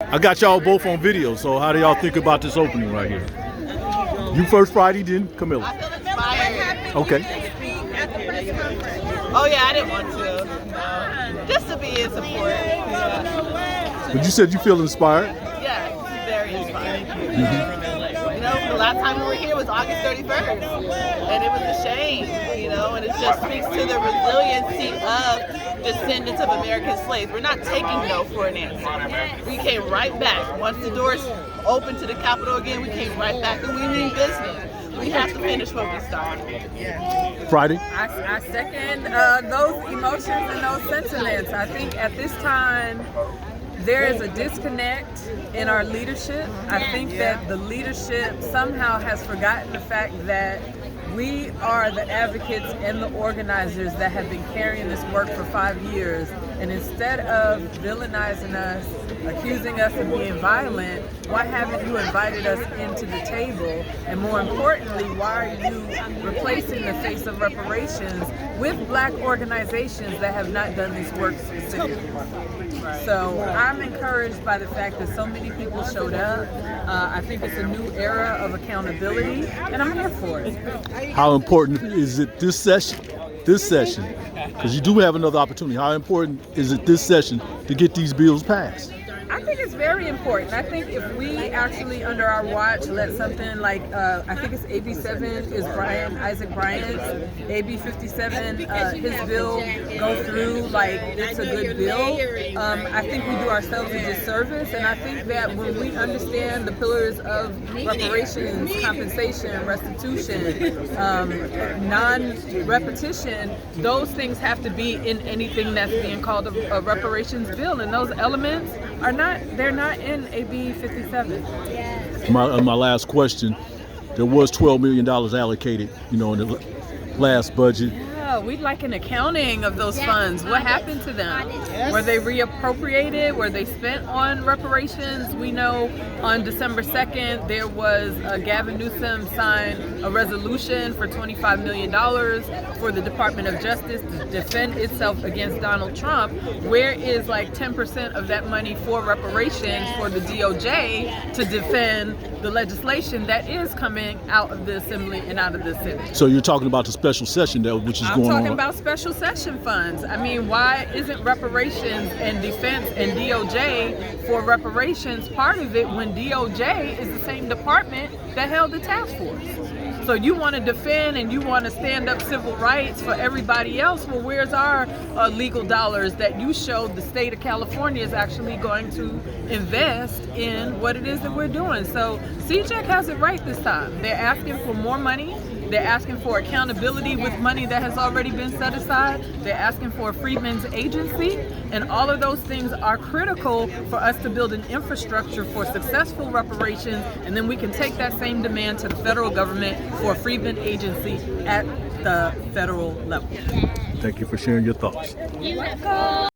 I got y'all both on video, so how do y'all think about this opening right here? You first, Friday, then Camilla. I feel inspired. Okay. Oh yeah, I didn't want to. No. Just to be in support. Yeah. But you said you feel inspired? Yeah, very inspiring. You know, the last time we were here was August 31st, and it was a shame, you know, and it just speaks to the resiliency of descendants of American slaves. We're not taking no for an answer. We came right back. Once the doors opened to the Capitol again, we came right back, and we mean business. We have to finish what we started. Friday? I second those emotions and those sentiments. I think at this time, there is a disconnect in our leadership. I think that the leadership somehow has forgotten the fact that we are the advocates and the organizers that have been carrying this work for 5 years. And instead of villainizing us, accusing us of being violent, why haven't you invited us into the table? And more importantly, why are you replacing the face of reparations with Black organizations that have not done this work specifically? So I'm encouraged by the fact that so many people showed up. I think it's a new era of accountability, and I'm here for it. How important is it this session, because you do have another opportunity, how important is it this session to get these bills passed? I think it's very important. I think if we actually, under our watch, let something like, I think it's AB 7 is Isaac Bryant's, AB 57, his bill go through, like, it's a good bill. I think we do ourselves a disservice, and I think that when we understand the pillars of reparations, compensation, restitution, non-repetition, those things have to be in anything that's being called a reparations bill, and those elements are they're not in AB 57. My last question, there was $12 million allocated, in the last budget. Yeah, we'd like an accounting of those funds. What happened to them? Were they reappropriated? Were they spent on reparations? We know on December 2nd, there was Gavin Newsom signed a resolution for $25 million for the Department of Justice to defend itself against Donald Trump. Where is like 10% of that money for reparations for the DOJ to defend the legislation that is coming out of the Assembly and out of the Senate? So you're talking about the special session which is going on? I'm talking about special session funds. I mean, why isn't reparations and defense and DOJ for reparations part of it when DOJ is the same department that held the task force? So you want to defend and you want to stand up civil rights for everybody else. Well, where's our legal dollars that you showed the state of California is actually going to invest in what it is that we're doing? So CJEC has it right this time. They're asking for more money. They're asking for accountability with money that has already been set aside. They're asking for a Freedmen's agency. And all of those things are critical for us to build an infrastructure for successful reparations. And then we can take that same demand to the federal government for a Freedmen agency at the federal level. Thank you for sharing your thoughts. You're welcome.